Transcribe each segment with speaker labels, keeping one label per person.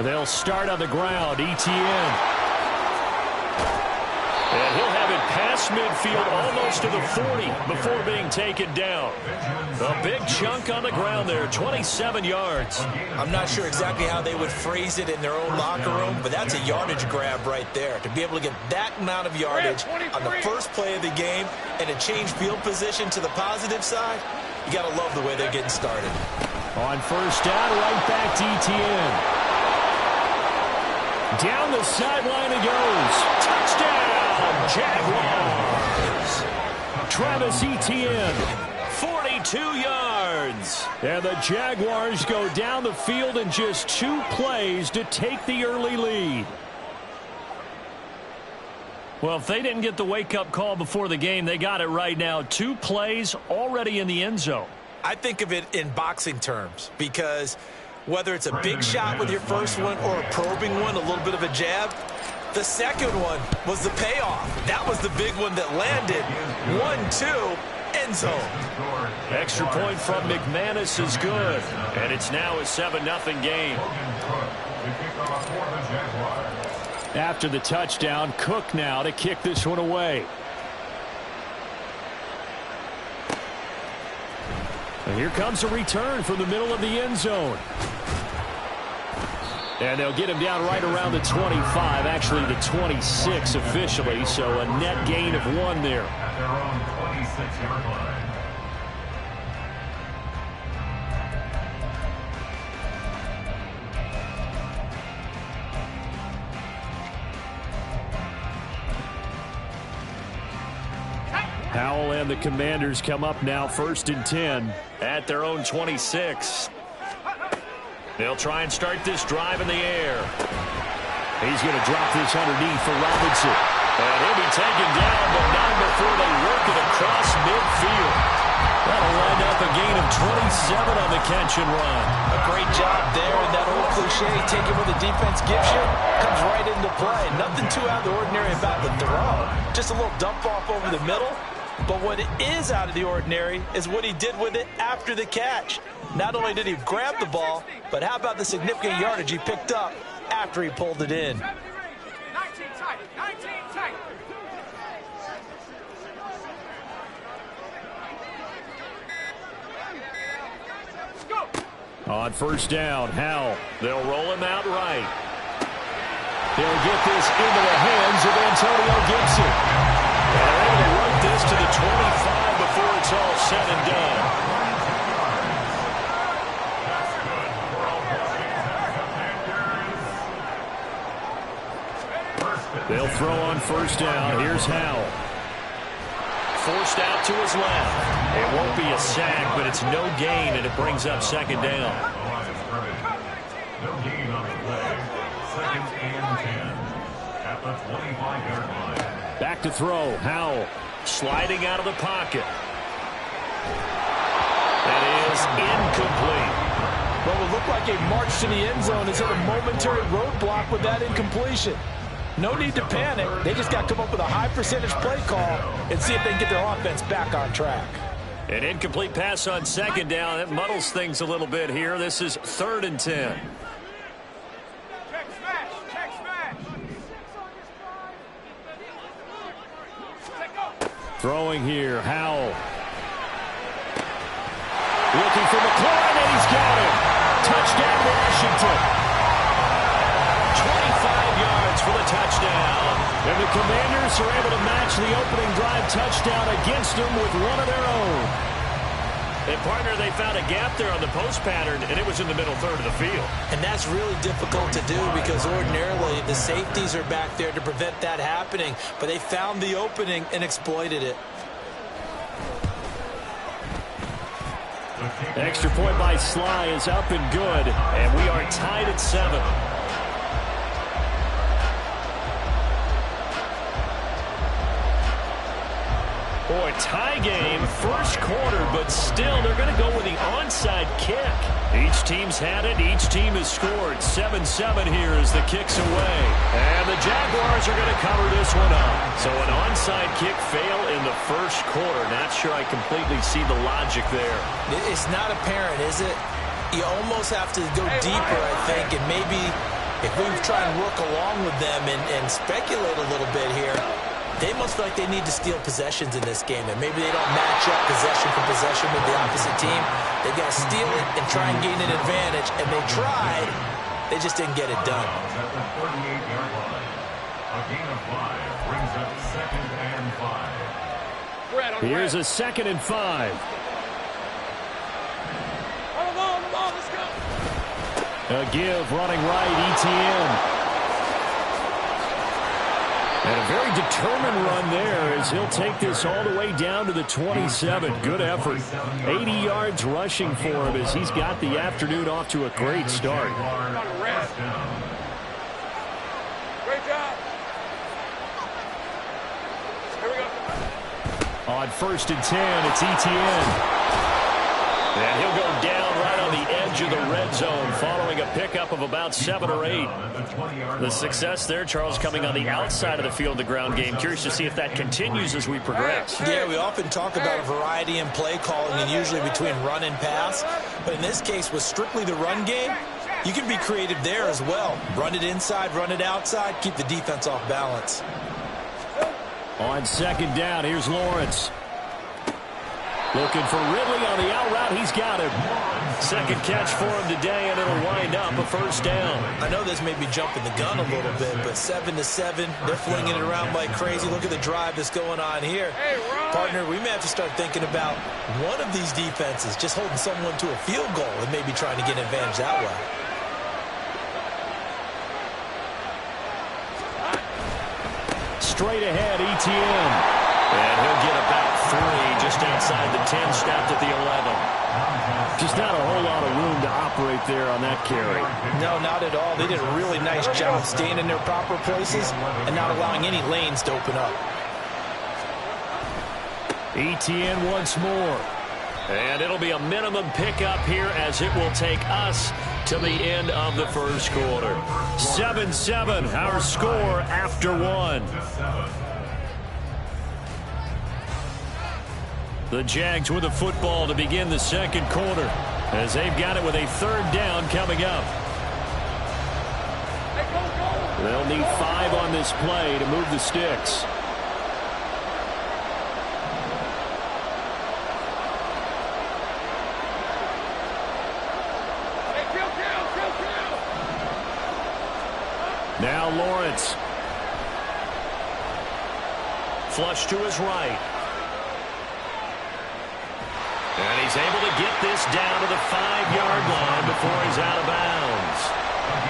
Speaker 1: They'll start on the ground. Etienne. And he'll have it past midfield almost to the 40 before being taken down. A big chunk on the ground there, 27 yards.
Speaker 2: I'm not sure exactly how they would phrase it in their own locker room, but that's a yardage grab right there. To be able to get that amount of yardage on the first play of the game and to change field position to the positive side, you got to love the way they're getting started.
Speaker 1: On first down, right back to Etienne. Down the sideline it goes. Touchdown, Jaguars. Travis Etienne, 42 yards. And the Jaguars go down the field in just 2 plays to take the early lead. Well, if they didn't get the wake-up call before the game, they got it right now. 2 plays already in the end zone.
Speaker 2: I think of it in boxing terms because whether it's a big shot with your first one or a probing one, a little bit of a jab, the second one was the payoff. That was the big one that landed. 1-2, end zone.
Speaker 1: Extra point from McManus is good. And it's now a 7-0 game. After the touchdown, Cook now to kick this one away. And here comes a return from the middle of the end zone. And they'll get him down right around the 25, actually the 26 officially, so a net gain of 1 there.
Speaker 3: At their own 26-yard line.
Speaker 1: Howell and the Commanders come up now 1st and 10 at their own 26. They'll try and start this drive in the air. He's going to drop this underneath for Robinson. And he'll be taken down, but not before they work it across midfield. That'll wind up a gain of 27 on the catch and run.
Speaker 2: A great job there, and that old cliche, take it where the defense gives you, comes right into play. Nothing too out of the ordinary about the throw. Just a little dump off over the middle. But what is out of the ordinary is what he did with it after the catch. Not only did he grab the ball, but how about the significant yardage he picked up after he pulled it in.
Speaker 4: 19 tight.
Speaker 1: On first down, Howell. They'll roll him out right. They'll get this into the hands of Antonio Gibson. And they're able to work this to the 25 before it's all said and done. They'll throw on first down. Here's Howell. Forced out to his left. It won't be a sack, but it's no gain, and it brings up 2nd down.
Speaker 3: No gain on the play. 2nd and 10 at the 25-yard line.
Speaker 1: Back to throw. Howell sliding out of the pocket. That is incomplete.
Speaker 2: What would look like a march to the end zone is hit a momentary roadblock with that incompletion. No need to panic. They just got to come up with a high percentage play call and see if they can get their offense back on track.
Speaker 1: An incomplete pass on 2nd down. That muddles things a little bit here. This is 3rd and 10.
Speaker 4: Check smash.
Speaker 1: Throwing here, Howell. Looking for McLaurin, and he's got him. Touchdown, Washington. 25 yards for the touchdown. And the Commanders are able to match the opening drive touchdown against them with one of their own. And, partner, they found a gap there on the post pattern, and it was in the middle third of the field.
Speaker 2: And that's really difficult to do because ordinarily the safeties are back there to prevent that happening. But they found the opening and exploited it.
Speaker 1: Extra point by Sly is up and good, and we are tied at 7. Boy, tie game, first quarter, but still they're going to go with the onside kick. Each team's had it. Each team has scored. 7-7 here as the kick's away. And the Jaguars are going to cover this one up. So an onside kick fail in the first quarter. Not sure I completely see the logic there.
Speaker 2: It's not apparent, is it? You almost have to go deeper, I think, and maybe if we try and work along with them and speculate a little bit here, they must feel like they need to steal possessions in this game, and maybe they don't match up possession for possession with the opposite team. They've got to steal it and try and gain an advantage, and they tried. They just didn't get it done.
Speaker 3: At the 38-yard line, a gain of 5 brings up 2nd and 5.
Speaker 1: Here's a 2nd and 5.
Speaker 4: Let's go.
Speaker 1: A give running right, ETN. And a very determined run there as he'll take this all the way down to the 27. Good effort. 80 yards rushing for him as he's got the afternoon off to a great start.
Speaker 4: Great job. Here we go.
Speaker 1: On 1st and 10, it's ETN. And he'll go down right on the edge of the red zone following a pickup of about 7 or 8. The success there, Charles, coming on the outside of the field, the ground game. Curious to see if that continues as we progress.
Speaker 2: Yeah, we often talk about a variety in play calling and usually between run and pass. But in this case, with strictly the run game, you can be creative there as well. Run it inside, run it outside, keep the defense off balance.
Speaker 1: On 2nd down, here's Lawrence. Looking for Ridley on the out route. He's got him. 2nd catch for him today, and it'll wind up a 1st down.
Speaker 2: I know this may be jumping the gun a little bit, but 7-7, they're flinging it around like crazy. Look at the drive that's going on here. Partner, we may have to start thinking about one of these defenses just holding someone to a field goal and maybe trying to get an advantage that way.
Speaker 1: Straight ahead, ETN. And he'll get about 3 just outside the 10, stopped at the 11. Just not a whole lot of room to operate there on that carry.
Speaker 2: No, not at all. They did a really nice job staying in their proper places and not allowing any lanes to open up.
Speaker 1: ETN once more. And it'll be a minimum pickup here as it will take us to the end of the 1st quarter. 7-7, our score after 1. The Jags with the football to begin the 2nd quarter as they've got it with a 3rd down coming up. They'll need 5 on this play to move the sticks. Now Lawrence. Flush to his right. And he's able to get this down to the 5-yard line before he's out of bounds.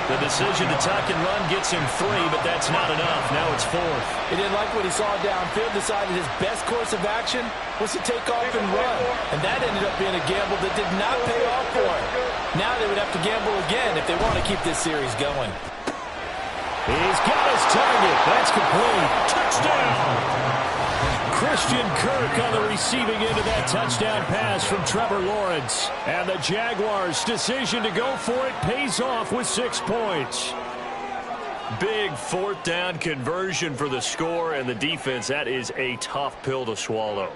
Speaker 1: The decision to tuck and run gets him 3, but that's not enough. Now it's 4th.
Speaker 2: He didn't like what he saw downfield, decided his best course of action was to take off and run. And that ended up being a gamble that did not pay off for him. Now they would have to gamble again if they want to keep this series going.
Speaker 1: He's got his target. That's complete. Touchdown! Christian Kirk on the receiving end of that touchdown pass from Trevor Lawrence. And the Jaguars' decision to go for it pays off with 6 points. Big 4th down conversion for the score, and the defense, that is a tough pill to swallow.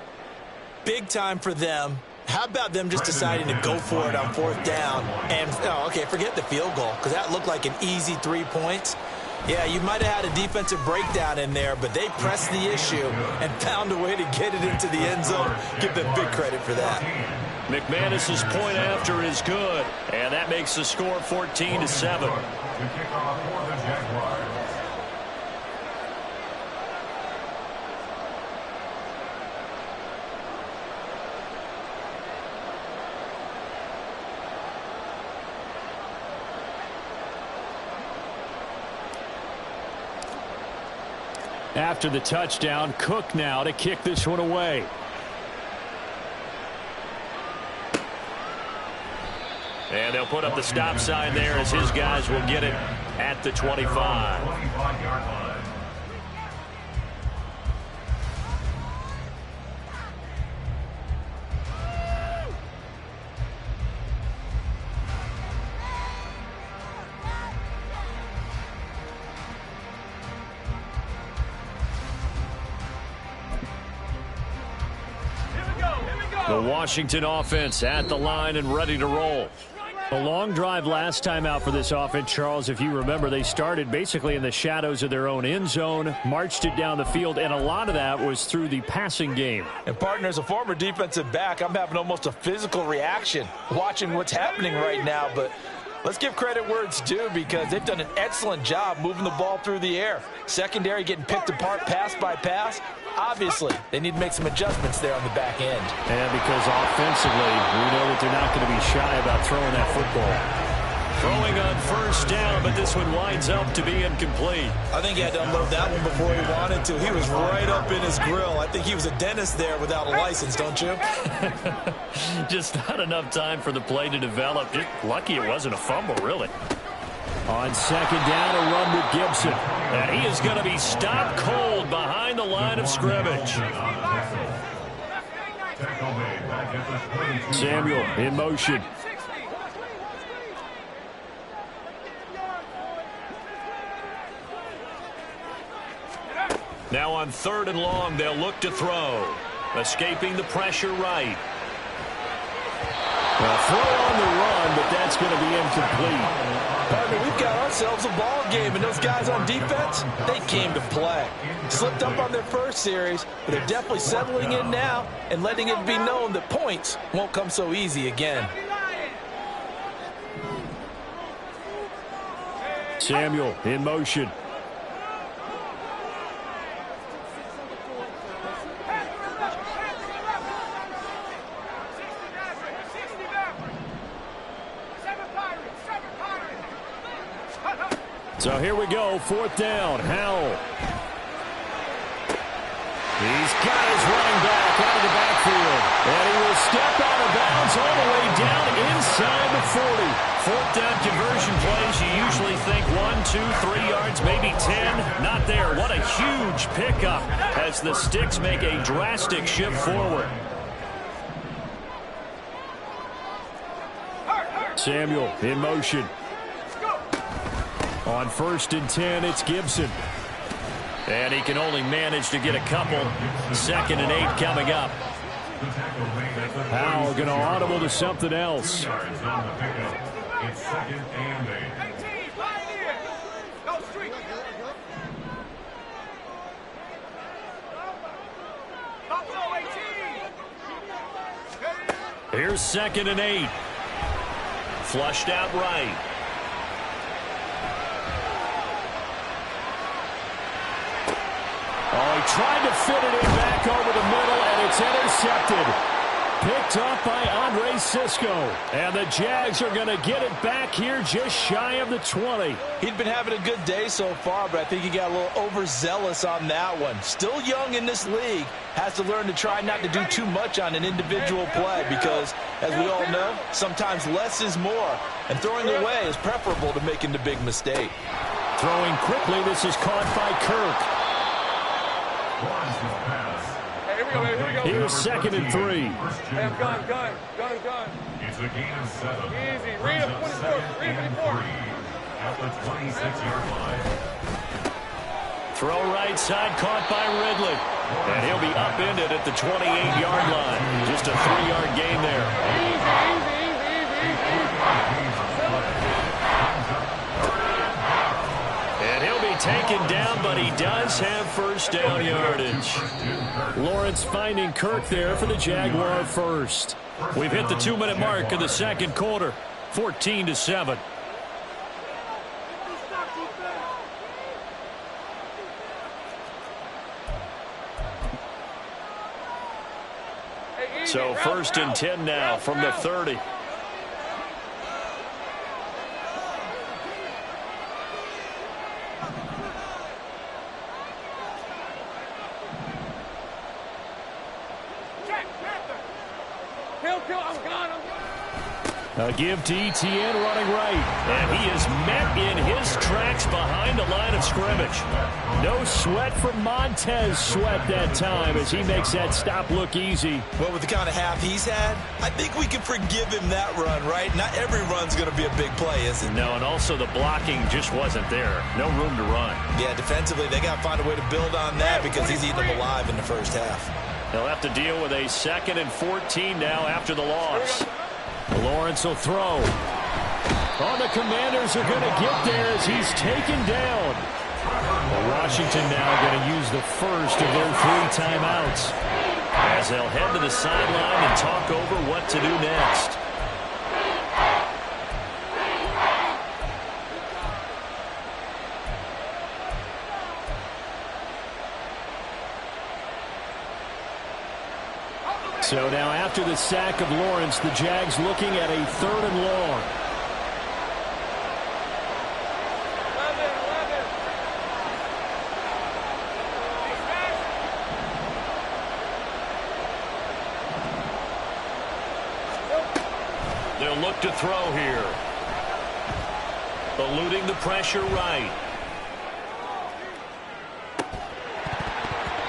Speaker 2: Big time for them. How about them just deciding to go for it on 4th down? And, okay, forget the field goal, because that looked like an easy 3 points. Yeah, you might have had a defensive breakdown in there, but they pressed the issue and found a way to get it into the end zone. Give them big credit for that.
Speaker 1: McManus's point after is good, and that makes the score 14-7.
Speaker 3: To kick off for the Jaguars.
Speaker 1: After the touchdown, Cook now to kick this one away. And they'll put up the stop sign there as his guys will get it at the 25.
Speaker 3: 25-yard line.
Speaker 1: The Washington offense at the line and ready to roll. A long drive last time out for this offense, Charles. If you remember, they started basically in the shadows of their own end zone, marched it down the field, and a lot of that was through the passing game.
Speaker 2: And, partner, as a former defensive back, I'm having almost a physical reaction watching what's happening right now. But let's give credit where it's due because they've done an excellent job moving the ball through the air. Secondary getting picked apart pass by pass. Obviously, they need to make some adjustments there on the back end.
Speaker 1: And because offensively, we know that they're not going to be shy about throwing that football. Throwing on first down, but this one winds up to be incomplete.
Speaker 2: I think he had to unload that one before he wanted to. He was right up in his grill. I think he was a dentist there without a license, don't you?
Speaker 1: Just not enough time for the play to develop. Just lucky it wasn't a fumble, really. On second down, a run with Gibson. And he is going to be stopped cold behind the line of scrimmage. Samuel in motion. Now on 3rd and long, they'll look to throw. Escaping the pressure right. A throw on the run, but that's going to be incomplete.
Speaker 2: Partner, we've got ourselves a ball game, and those guys on defense, they came to play. Slipped up on their first series, but they're definitely settling in now and letting it be known that points won't come so easy again.
Speaker 1: Samuel in motion. So here we go, 4th down, Howell. He's got his running back out of the backfield. And he will step out of bounds all the way down inside the 40. 4th down conversion plays, you usually think 1, 2, 3 yards, maybe 10. Not there. What a huge pickup as the Sticks make a drastic shift forward. Samuel in motion. On 1st and 10, it's Gibson. And he can only manage to get a couple. 2nd and 8 coming up. Howell going to audible to something else.
Speaker 3: It's 2nd and 8.
Speaker 1: Here's 2nd and 8. Flushed out right. Oh, he tried to fit it in back over the middle, and it's intercepted. Picked up by Andre Sisco. And the Jags are going to get it back here just shy of the 20.
Speaker 2: He'd been having a good day so far, but I think he got a little overzealous on that one. Still young in this league. Has to learn to try not to do too much on an individual play because, as we all know, sometimes less is more. And throwing away is preferable to making the big mistake.
Speaker 1: Throwing quickly, this is caught by Kirk.
Speaker 4: Hey, here we go, here we go.
Speaker 1: Here's 2nd and 3.
Speaker 4: Hey, I'm gun.
Speaker 3: It's a gain of 7.
Speaker 4: Easy. Read him, 24. Read him, 24.
Speaker 3: At the 26-yard line.
Speaker 1: Throw right side, caught by Ridley. And he'll be upended at the 28-yard line. Just a 3-yard gain there. And he'll be taken down, but he does have first down yardage. Lawrence finding Kirk there for the Jaguar first. We've hit the 2-minute mark of the 2nd quarter. 14-7. So 1st and 10 now from the 30. A give to Etienne running right. And he is met in his tracks behind the line of scrimmage. No sweat from Montez Sweat that time as he makes that stop look easy.
Speaker 2: Well, with the kind of half he's had, I think we can forgive him that run, right? Not every run's going to be a big play, is it?
Speaker 1: No, and also the blocking just wasn't there. No room to run.
Speaker 2: Yeah, defensively, they got to find a way to build on that because he's eating them alive in the first half.
Speaker 1: They'll have to deal with a 2nd and 14 now after the loss. Lawrence will throw. Oh, the Commanders are going to get there as he's taken down. Washington now going to use the first of their 3 timeouts, as they'll head to the sideline and talk over what to do next. So now after the sack of Lawrence, the Jags looking at a 3rd and long. They'll look to throw here. Eluding the pressure right.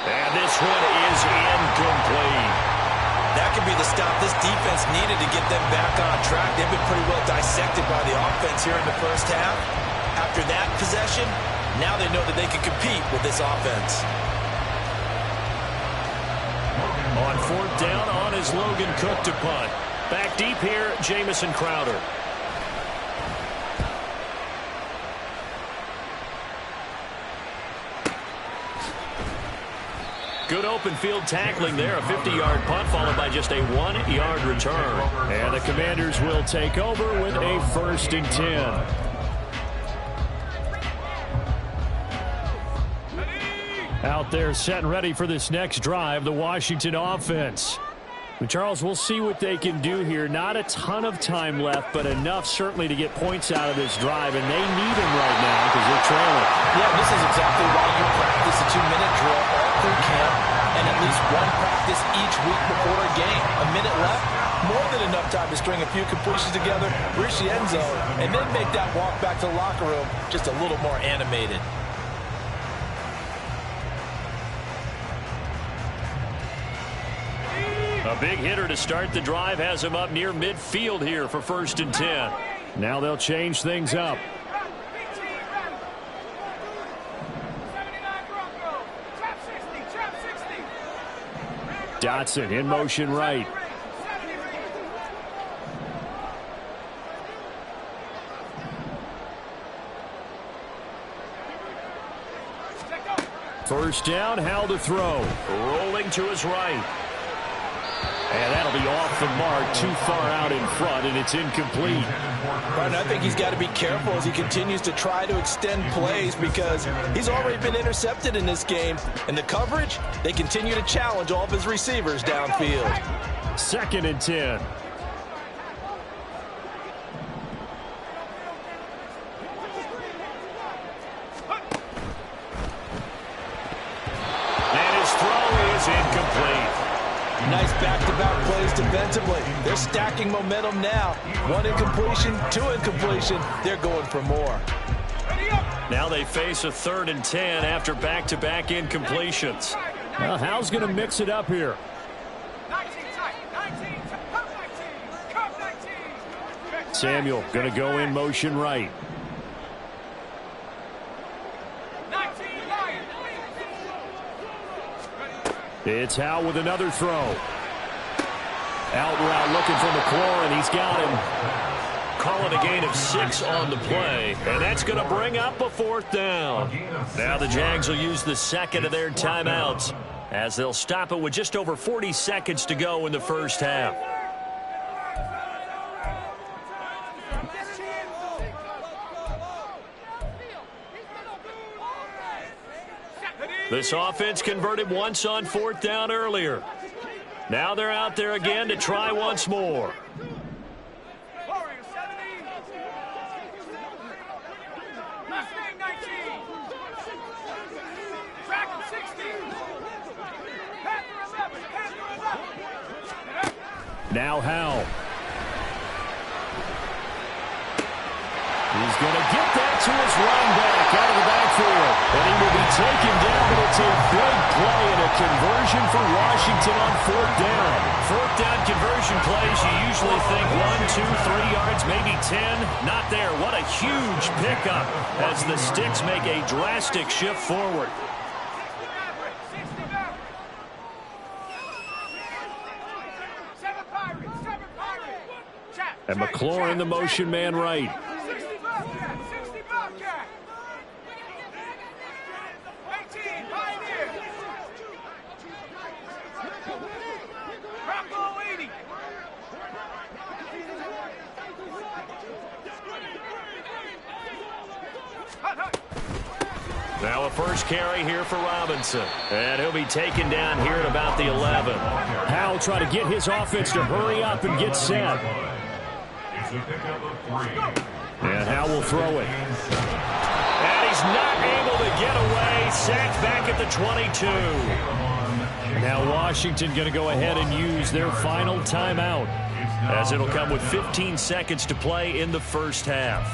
Speaker 1: And this one is incomplete.
Speaker 2: That could be the stop this defense needed to get them back on track. They've been pretty well dissected by the offense here in the first half. After that possession, now they know that they can compete with this offense.
Speaker 1: On 4th down, on is Logan Cook to punt. Back deep here, Jamison Crowder. Good open field tackling there. A 50-yard punt followed by just a 1-yard return. And the Commanders will take over with a 1st and 10. Out there set and ready for this next drive, the Washington offense. Charles, we'll see what they can do here. Not a ton of time left, but enough certainly to get points out of this drive, and they need them right now because they're trailing.
Speaker 2: Yeah, this is exactly why you practice a 2-minute drill all through camp and at least one practice each week before a game. A minute left, more than enough time to string a few completions together, reach the end zone, and then make that walk back to the locker room just a little more animated.
Speaker 1: A big hitter to start the drive has him up near midfield here for 1st and 10. Now they'll change things up. Dotson in motion right. First down, Howell to throw. Rolling to his right. And that'll be off the mark, too far out in front, and it's incomplete.
Speaker 2: Right, I think he's got to be careful as he continues to try to extend plays because he's already been intercepted in this game. And the coverage, they continue to challenge all of his receivers downfield.
Speaker 1: 2nd and 10. And his throw is incomplete.
Speaker 2: Nice back-to-back plays defensively. They're stacking momentum now. 1 incompletion, 2 incompletion. They're going for more.
Speaker 1: Now they face a 3rd and 10 after back-to-back incompletions. Well, Howell's going to mix it up here. Samuel going to go in motion right. It's Howell with another throw. Out route looking for McLaurin, and he's got him. Call it a gain of 6 on the play, and that's going to bring up a 4th down. Now the Jags will use the 2nd of their timeouts as they'll stop it with just over 40 seconds to go in the first half. This offense converted once on 4th down earlier. Now they're out there again to try once more. Now Howell. He's going to get that to his running back out of the backfield. And he will be taken down, but it's a big play and a conversion for Washington on 4th down. 4th down conversion plays, you usually think 1, 2, 3 yards, maybe 10. Not there. What a huge pickup as the Sticks make a drastic shift forward. And McLaurin, the motion man right.
Speaker 4: 60 Bobcat, 60 Bobcat. 18, Pioneer. Bronco 80.
Speaker 1: Now a first carry here for Robinson. And he'll be taken down here at about the 11. Howell trying to get his offense to hurry up and get set.
Speaker 3: It's a pickup of 3.
Speaker 1: And Howell will throw it. And he's not able to get away. Sacked back at the 22. Now Washington going to go ahead and use their final timeout, as it'll come with 15 seconds to play in the first half.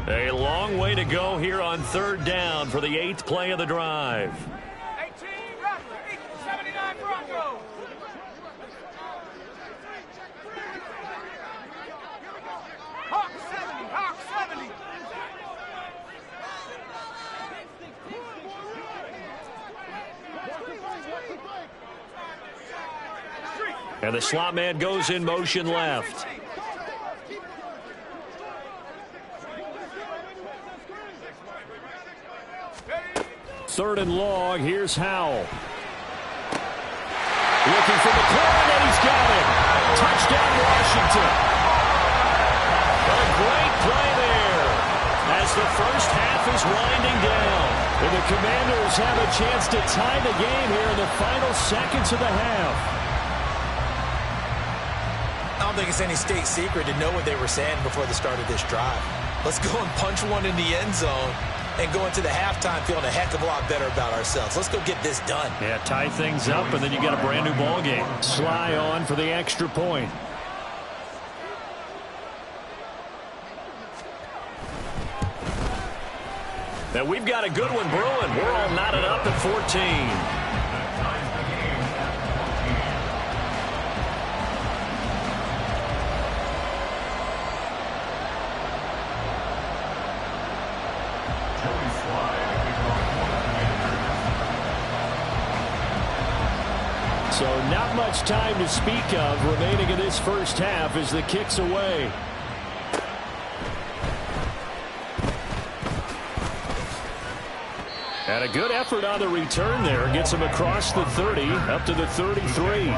Speaker 1: A long way to go here on third down for the 8th play of the drive.
Speaker 4: 18, Rattler, 79 Bronco. Hawk 70, Hawk 70.
Speaker 1: And the slot man goes in motion left. Third and long. Here's Howell. Looking for McLaurin, and he's got it. Touchdown, Washington. A great play there as the first half is winding down. And the Commanders have a chance to tie the game here in the final seconds of the half.
Speaker 2: I don't think it's any state secret to know what they were saying before the start of this drive. Let's go and punch one in the end zone and go into the halftime feeling a heck of a lot better about ourselves. Let's go get this done.
Speaker 1: Yeah, tie things up, and then you got a brand new ball game. Sly on for the extra point. Now we've got a good one brewing. We're all knotted up at 14. So not much time to speak of remaining in this first half as the kick's away. And a good effort on the return there. Gets him across the 30, up to the 33.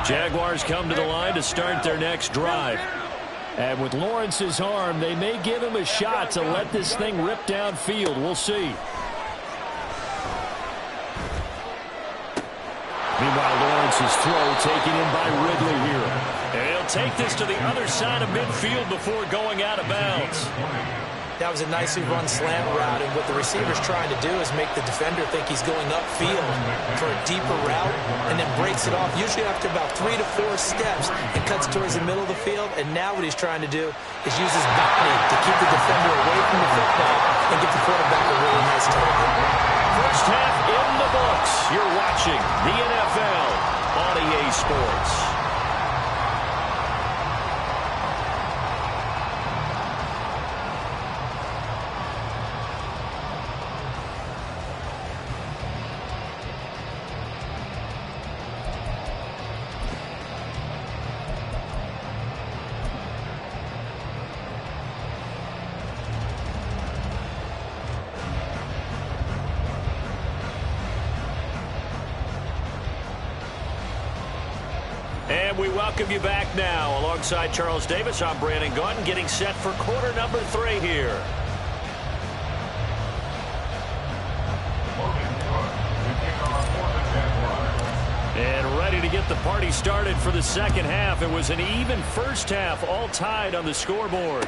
Speaker 1: Jaguars come to the line to start their next drive. And with Lawrence's arm, they may give him a shot to let this thing rip downfield. We'll see. Meanwhile, Lawrence's throw taken in by Ridley here. And he'll take this to the other side of midfield before going out of bounds.
Speaker 2: That was a nicely run slant route, and what the receiver's trying to do is make the defender think he's going upfield for a deeper route and then breaks it off, usually after about 3 to 4 steps, and cuts towards the middle of the field. And now what he's trying to do is use his body to keep the defender away from the football and get the quarterback a really nice target.
Speaker 1: First half in the books. You're watching the NFL on EA Sports. And we welcome you back now. Alongside Charles Davis, I'm Brandon Gaudin, getting set for quarter number 3 here. And ready to get the party started for the second half. It was an even first half, all tied on the scoreboard.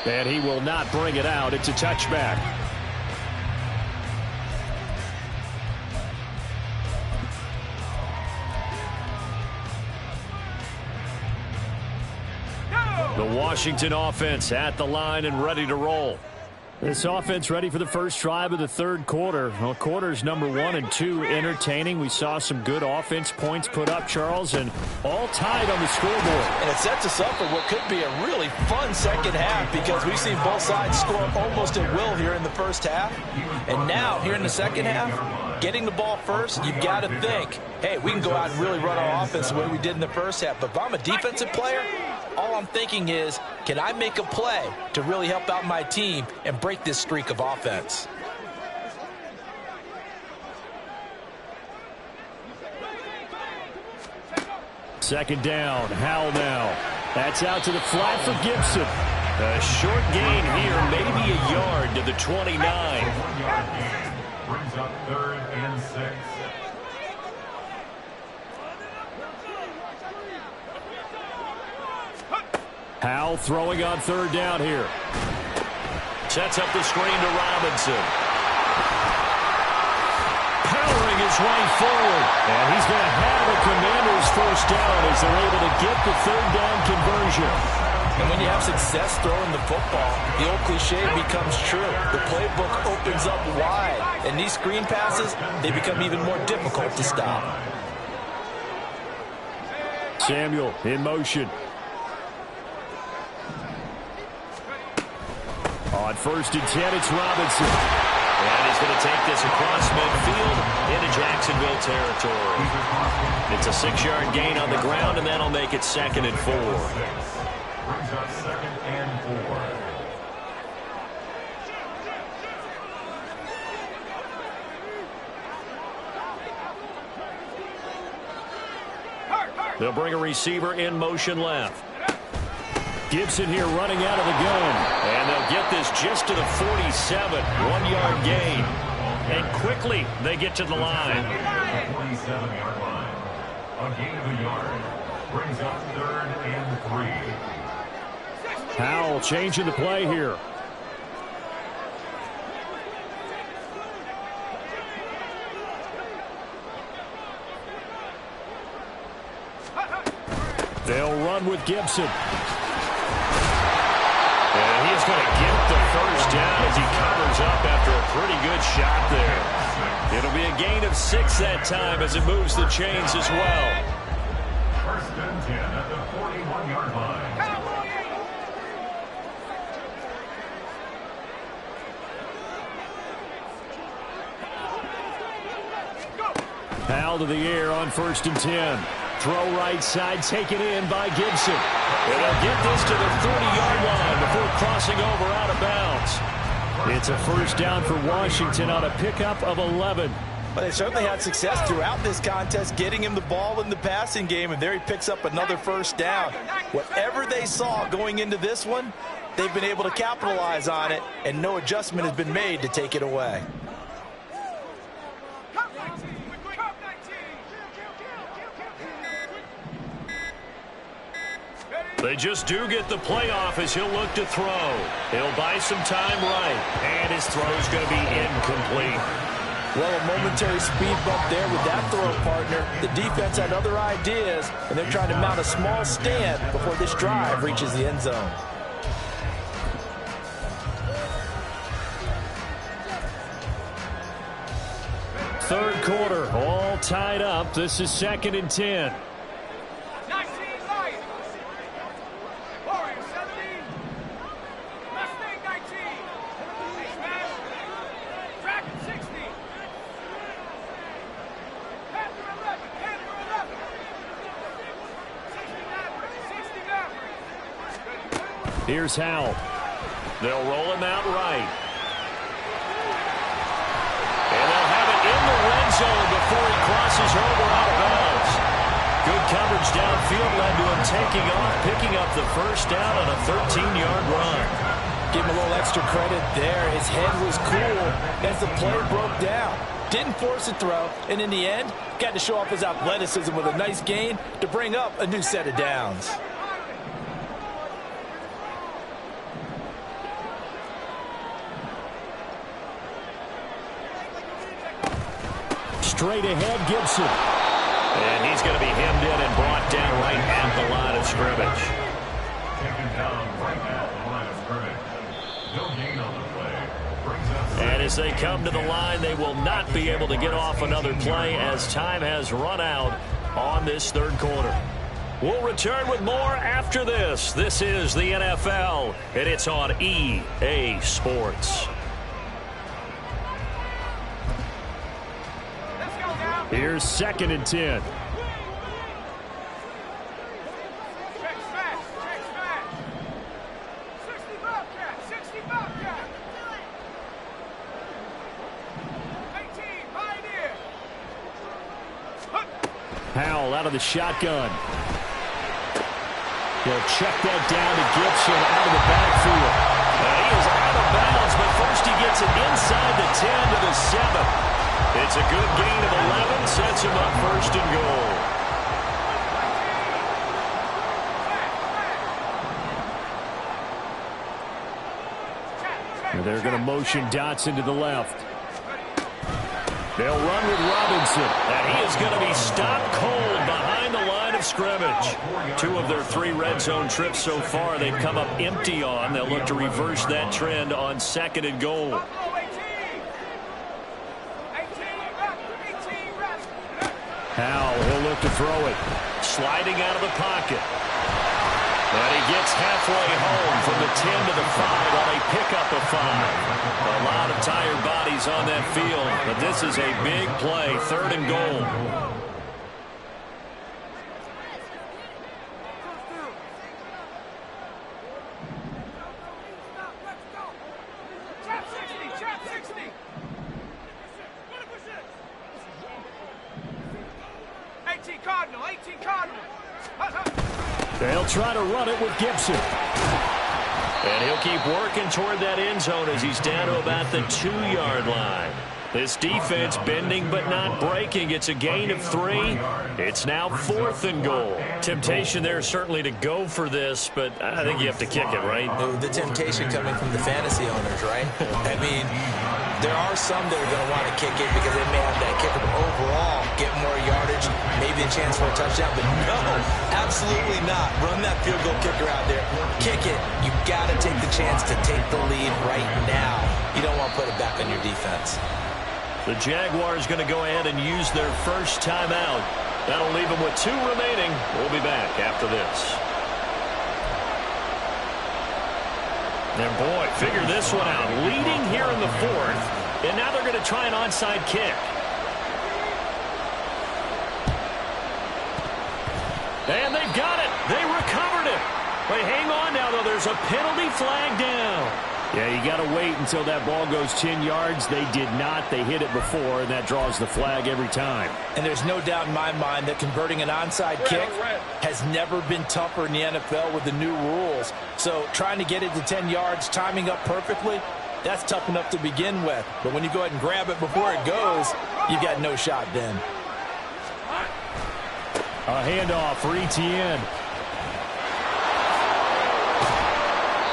Speaker 1: And he will not bring it out. It's a touchback. The Washington offense at the line and ready to roll. This offense ready for the first drive of the third quarter. Well, quarters number 1 and 2 entertaining. We saw some good offense points put up, Charles, and all tied on the scoreboard.
Speaker 2: And it sets us up for what could be a really fun second half because we've seen both sides score almost at will here in the first half. And now, here in the second half, getting the ball first, you've got to think, hey, we can go out and really run our offense the way we did in the first half. But if I'm a defensive player, all I'm thinking is, can I make a play to really help out my team and break this streak of offense?
Speaker 1: Second down, Howell now. That's out to the flat for Gibson. A short gain here, maybe a yard to the 29.
Speaker 3: 1-yard gain brings up 3rd and 6.
Speaker 1: Howell throwing on third down here. Sets up the screen to Robinson. Powering his way forward. And he's going to have the Commanders first down as they're able to get the third down conversion.
Speaker 2: And when you have success throwing the football, the old cliche becomes true. The playbook opens up wide. And these screen passes, they become even more difficult to stop.
Speaker 1: Samuel in motion. On 1st and 10, it's Robinson. And he's going to take this across midfield into Jacksonville territory. It's a 6-yard gain on the ground, and that'll make it 2nd and 4.
Speaker 3: Brings up 2nd and 4.
Speaker 1: They'll bring a receiver in motion left. Gibson here running out of the gun. And they'll get this just to the 47. 1-yard gain. And quickly they get to the line.
Speaker 3: 47-yard line. A gain of a yard. Brings up 3rd and 3.
Speaker 1: Howell changing the play here. They'll run with Gibson. And he is going to get the first down as he covers up after a pretty good shot there. It'll be a gain of 6 that time as it moves the chains as well.
Speaker 3: 1st and 10 at the 41-yard line.
Speaker 1: Howell to the air on 1st and 10. Throw right side, taken in by Gibson. And they'll get this to the 30-yard line before crossing over out of bounds. It's a first down for Washington on a pickup of 11.
Speaker 2: But they certainly had success throughout this contest, getting him the ball in the passing game, and there he picks up another first down. Whatever they saw going into this one, they've been able to capitalize on it, and no adjustment has been made to take it away.
Speaker 1: They just do get the playoff as he'll look to throw. He'll buy some time right, and his throw's going to be incomplete.
Speaker 2: Well, a momentary speed bump there with that throw partner. The defense had other ideas, and they're trying to mount a small stand before this drive reaches the end zone.
Speaker 1: Third quarter, all tied up. This is 2nd and 10. Here's Howell. They'll roll him out right. And they'll have it in the red zone before he crosses over out of bounds. Good coverage downfield led to him taking off, picking up the first down on a 13-yard run.
Speaker 2: Give him a little extra credit there. His head was cool as the play broke down. Didn't force a throw, and in the end, got to show off his athleticism with a nice gain to bring up a new set of downs.
Speaker 1: Straight ahead, Gibson. And he's going to be hemmed in and brought down right at the line of scrimmage.
Speaker 3: Taken down right at the line of scrimmage. No gain on the play.
Speaker 1: And as they come to the line, they will not be able to get off another play as time has run out on this third quarter. We'll return with more after this. This is the NFL, and it's on EA Sports. Here's 2nd and 10. Howell out of the shotgun. He'll check that down to Gibson out of the backfield. He is out of bounds, but first he gets it inside the 10 to the 7. It's a good gain of 11, sets him up 1st and goal. And they're going to motion Dotson to the left. They'll run with Robinson, and he is going to be stopped cold behind the line of scrimmage. 2 of their 3 red zone trips so far they've come up empty on. They'll look to reverse that trend on 2nd and goal. Howell, he'll look to throw it. Sliding out of the pocket. And he gets halfway home from the 10 to the 5 on a pickup of 5. A lot of tired bodies on that field, but this is a big play, 3rd and goal. They'll try to run it with Gibson. And he'll keep working toward that end zone as he's down to about the 2-yard line. This defense bending but not breaking. It's a gain of 3. It's now 4th and goal. Temptation there certainly to go for this, but I think you have to kick it, right?
Speaker 2: The temptation coming from the fantasy owners, right? I mean, there are some that are going to want to kick it because they may have that kicker, but overall get more yardage, maybe a chance for a touchdown. But no, absolutely not. Run that field goal kicker out there. Kick it. You've got to take the chance to take the lead right now. You don't want to put it back on your defense.
Speaker 1: The Jaguars going to go ahead and use their first timeout. That'll leave them with 2 remaining. We'll be back after this. And boy, figure this one out. Leading here in the 4th, and now they're going to try an onside kick. And they've got it. They recovered it. Wait, hang on now, though. There's a penalty flag down. Yeah, you got to wait until that ball goes 10 yards. They did not. They hit it before, and that draws the flag every time.
Speaker 2: And there's no doubt in my mind that converting an onside kick has never been tougher in the NFL with the new rules. So trying to get it to 10 yards, timing up perfectly, that's tough enough to begin with. But when you go ahead and grab it before it goes, you've got no shot then.
Speaker 1: A handoff for Etienne.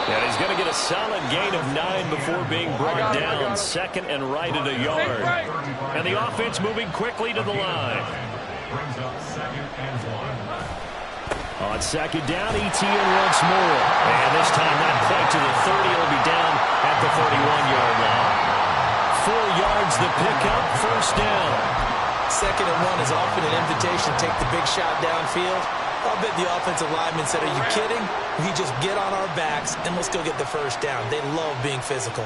Speaker 1: And he's going to get a solid gain of 9 before being brought down. 2nd and right at a yard. And the offense moving quickly to the line.
Speaker 3: Brings up 2nd and 1.
Speaker 1: On 2nd down, Etienne once more. And this time not quite to the 30. It'll be down at the 31-yard line. 4 yards the pickup, 1st down.
Speaker 2: 2nd and 1 is often an invitation to take the big shot downfield. I'll bet the offensive lineman said, are you kidding? We just get on our backs and let's go get the 1st down. They love being physical.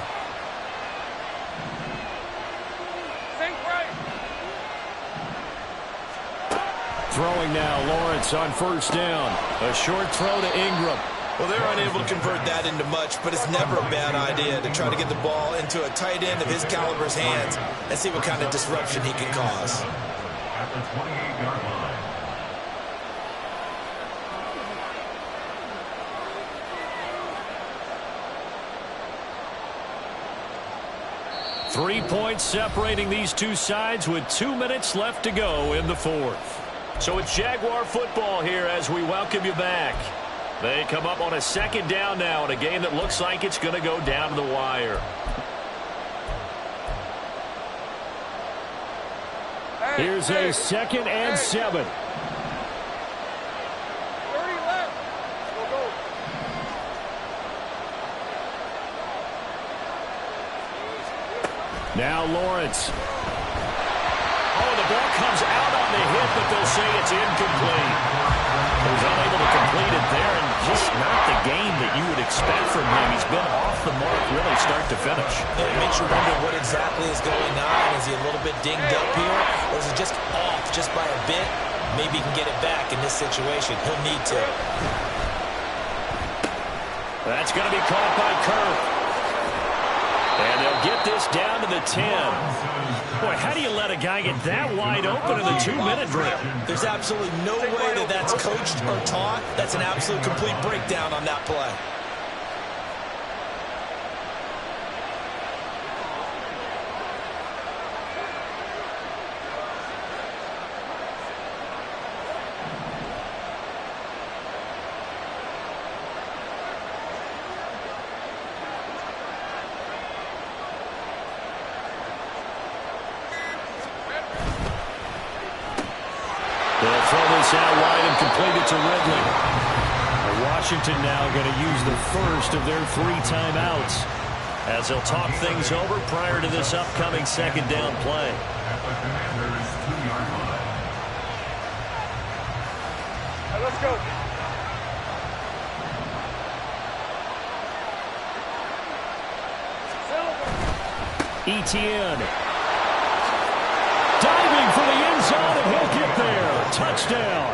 Speaker 1: Throwing now, Lawrence on 1st down. A short throw to Ingram.
Speaker 2: Well, they're unable to convert that into much, but it's never a bad idea to try to get the ball into a tight end of his caliber's hands and see what kind of disruption he can cause.
Speaker 3: At the 28-yard line.
Speaker 1: 3 points separating these two sides with 2 minutes left to go in the 4th. So it's Jaguar football here as we welcome you back. They come up on a 2nd down now in a game that looks like it's going to go down to the wire. Here's a 2nd and 7. Now Lawrence. Oh, the ball comes out on the hit, but they'll say it's incomplete. He was unable to complete it there, and just not the game that you would expect from him. He's been off the mark really start to finish.
Speaker 2: Yeah, it makes you wonder what exactly is going on. Is he a little bit dinged up here, or is it just off just by a bit? Maybe he can get it back in this situation. He'll need to.
Speaker 1: That's going to be caught by Kirk. And they'll get this down to the 10. Boy, how do you let a guy get that wide open in the 2-minute drill?
Speaker 2: There's absolutely no way that that's coached or taught. That's an absolute complete breakdown on that play.
Speaker 1: They'll throw this out wide and complete it to Ridley. Washington now going to use the first of their 3 timeouts as they'll talk things over prior to this upcoming second down play.
Speaker 3: At the Commanders' 2-yard line.
Speaker 4: Let's go.
Speaker 1: Etienne. Diving for the end zone, and he'll get there. Touchdown.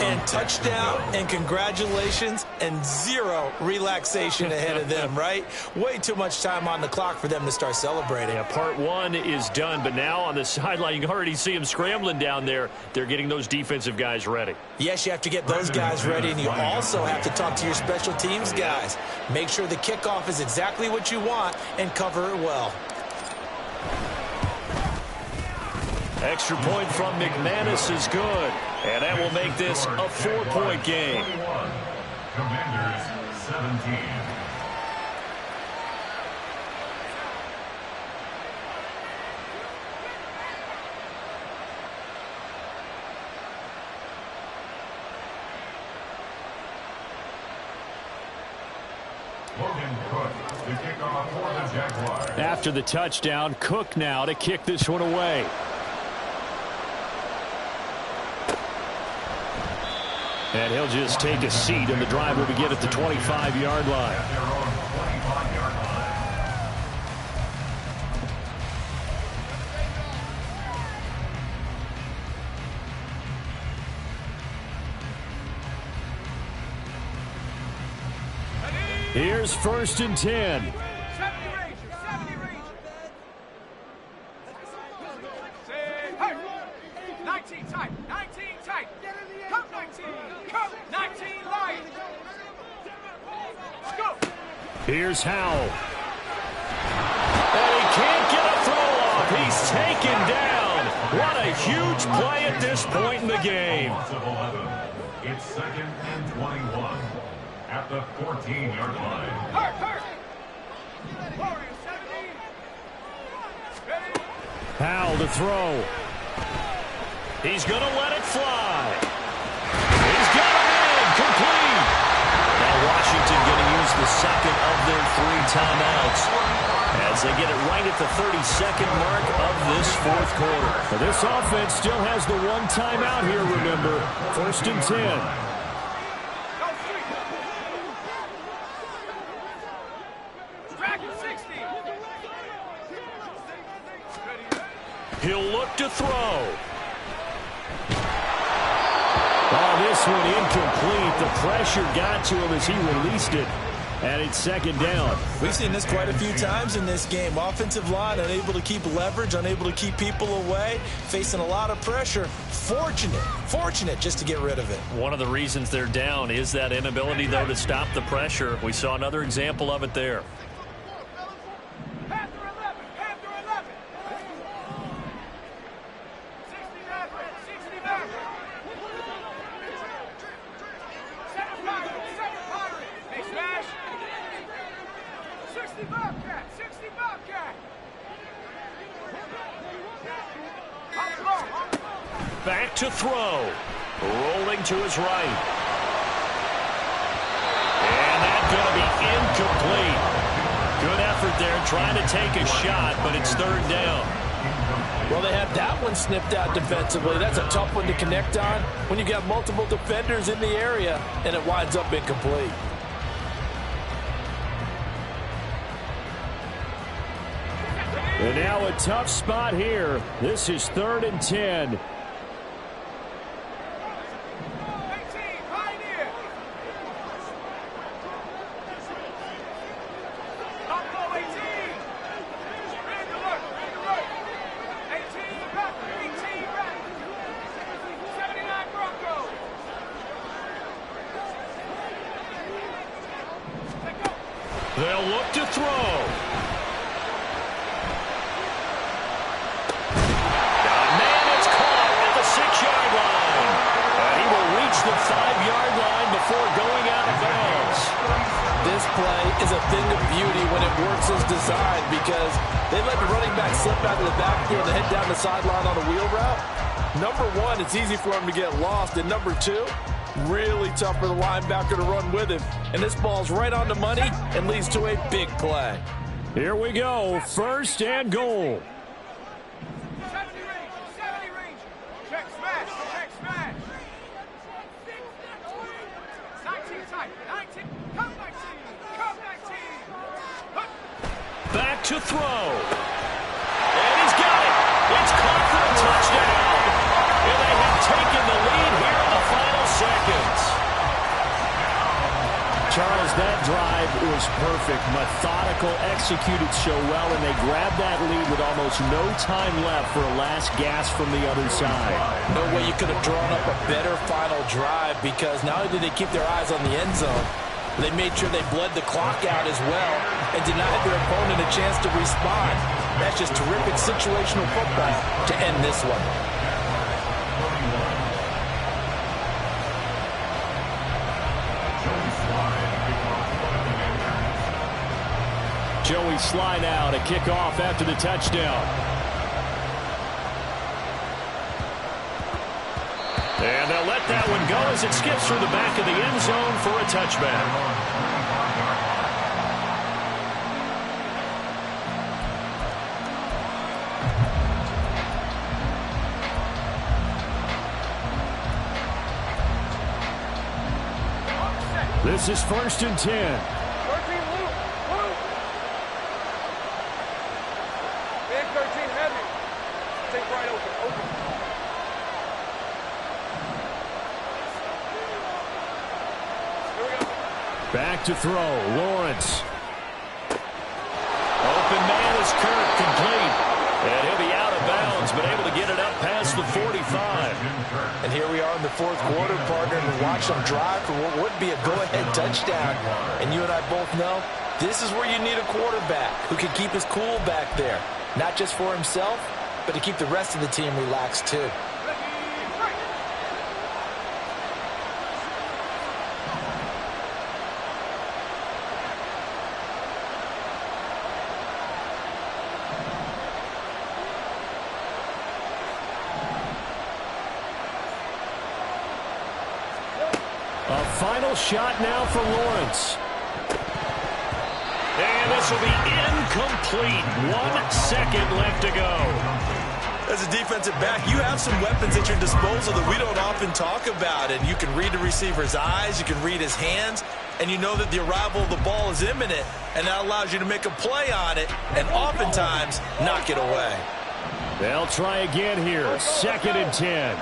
Speaker 2: And touchdown, and congratulations, and 0 relaxation ahead of them, right? Way too much time on the clock for them to start celebrating.
Speaker 1: Yeah, part 1 is done, but now on the sideline, you can already see them scrambling down there. They're getting those defensive guys ready.
Speaker 2: Yes, you have to get those guys ready, and you also have to talk to your special teams guys. Make sure the kickoff is exactly what you want and cover it well.
Speaker 1: Extra point from McManus is good, and that will make this a 4-point game.
Speaker 3: 21. Commanders 17. Logan Cook to kick off for the Jaguars.
Speaker 1: After the touchdown, Cook now to kick this one away. And he'll just take a seat, and the drive will begin at the 25-yard line.
Speaker 3: At their own 25-yard line.
Speaker 1: Here's 1st and 10.
Speaker 4: 70 Rangers, 70 Rangers. Hey, 19 tight, 19 tight. Come 19, come 19 Lions. Let's go.
Speaker 1: Here's Howell. And he can't get a throw off. He's taken down. What a huge play at this point in the game.
Speaker 3: Loss of 11. It's 2nd and 21. At the 14-yard line.
Speaker 4: Hurt, hurt. Warriors, 70. Ready?
Speaker 1: Howell to throw. He's going to let it fly. He's got it in. Complete. Now Washington going to use the second of their 3 timeouts as they get it right at the 32nd mark of this 4th quarter. Now this offense still has the 1 timeout here, remember. 1st and 10. He'll look to throw. Oh, this one incomplete. The pressure got to him as he released it. And it's 2nd down.
Speaker 2: We've seen this quite a few times in this game. Offensive line unable to keep leverage, unable to keep people away, facing a lot of pressure. Fortunate just to get rid of it.
Speaker 1: One of the reasons they're down is that inability, though, to stop the pressure. We saw another example of it there.
Speaker 4: Panther 11, Panther 11. 60 Maverick. Center Pirate. They smash. 60 Bobcat, 60 Bobcat.
Speaker 1: Back to throw. Rolling to his right. And that's going to be incomplete. Good effort there trying to take a shot, but it's third down.
Speaker 2: Well, they had that one snipped out defensively. That's a tough one to connect on when you got multiple defenders in the area, and it winds up incomplete.
Speaker 1: And now a tough spot here. This is 3rd and 10. They'll look to throw. Man, it's caught at the 6-yard line. And he will reach the 5-yard line before going out of bounds.
Speaker 2: This play is a thing of beauty when it works as designed because they let the running back slip out of the backfield and head down the sideline on a wheel route. Number one, it's easy for him to get lost. And number two, really tough for the linebacker to run with him. And this ball's right on the money and leads to a big play.
Speaker 1: Here we go. 1st and goal.
Speaker 4: 70 range. Check smash. 19 tight. 19. Come 19.
Speaker 1: Back to throw. And he's got it. It's caught for a touchdown. And they have taken the lead here in the final seconds. Charles, that drive was perfect. Methodical, executed so well, and they grabbed that lead with almost no time left for a last gasp from the other side.
Speaker 2: No way you could have drawn up a better final drive because not only did they keep their eyes on the end zone, they made sure they bled the clock out as well and denied their opponent a chance to respond. That's just terrific situational football to end this one.
Speaker 1: Joey slide out, a kickoff after the touchdown. And they'll let that one go as it skips through the back of the end zone for a touchback. This is 1st and 10. Back to throw. Lawrence. Open man is Kirk, complete. And he'll be out of bounds, but able to get it up past the 45.
Speaker 2: And here we are in the 4th quarter, partner, and watch them drive for what would be a go-ahead touchdown. And you and I both know this is where you need a quarterback who can keep his cool back there. Not just for himself, but to keep the rest of the team relaxed too.
Speaker 1: A final shot now for Lawrence. And this will be incomplete. 1 second left to go.
Speaker 2: As a defensive back, you have some weapons at your disposal that we don't often talk about. And you can read the receiver's eyes, you can read his hands, and you know that the arrival of the ball is imminent, and that allows you to make a play on it and oftentimes knock it away.
Speaker 1: They'll try again here. 2nd and 10.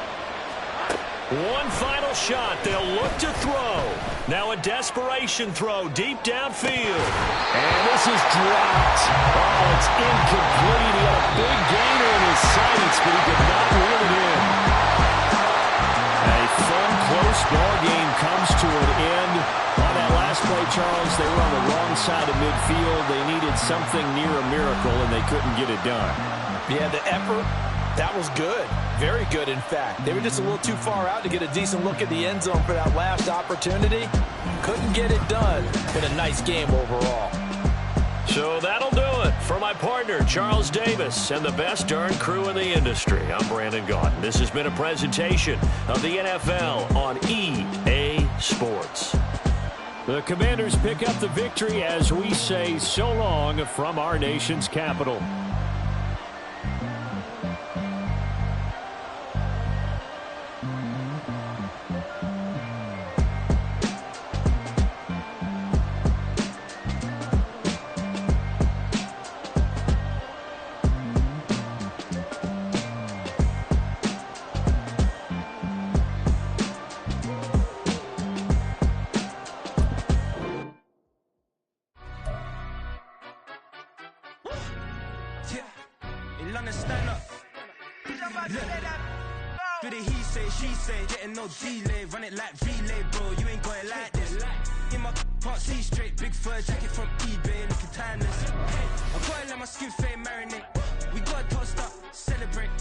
Speaker 1: One final shot. They'll look to throw. Now a desperation throw deep downfield. And this is dropped. Oh, it's incomplete. He had a big gainer in his sights, but he could not reel it in. A fun, close ball game comes to an end. On that last play, Charles, they were on the wrong side of midfield. They needed something near a miracle, and they couldn't get it done.
Speaker 2: Yeah, the effort, that was good. Very good, in fact. They were just a little too far out to get a decent look at the end zone for that last opportunity. Couldn't get it done, but a nice game overall.
Speaker 1: So that'll do it for my partner, Charles Davis, and the best darn crew in the industry. I'm Brandon Gaudin. This has been a presentation of the NFL on EA Sports. The Commanders pick up the victory as we say so long from our nation's capital.
Speaker 5: Stand up. Do the he say, she say, getting no delay, run it like relay, bro. You ain't going like this. In my can't see straight, big fur jacket from eBay, looking timeless. I gotta let my skin fade marinate. We gotta toast up, celebrate.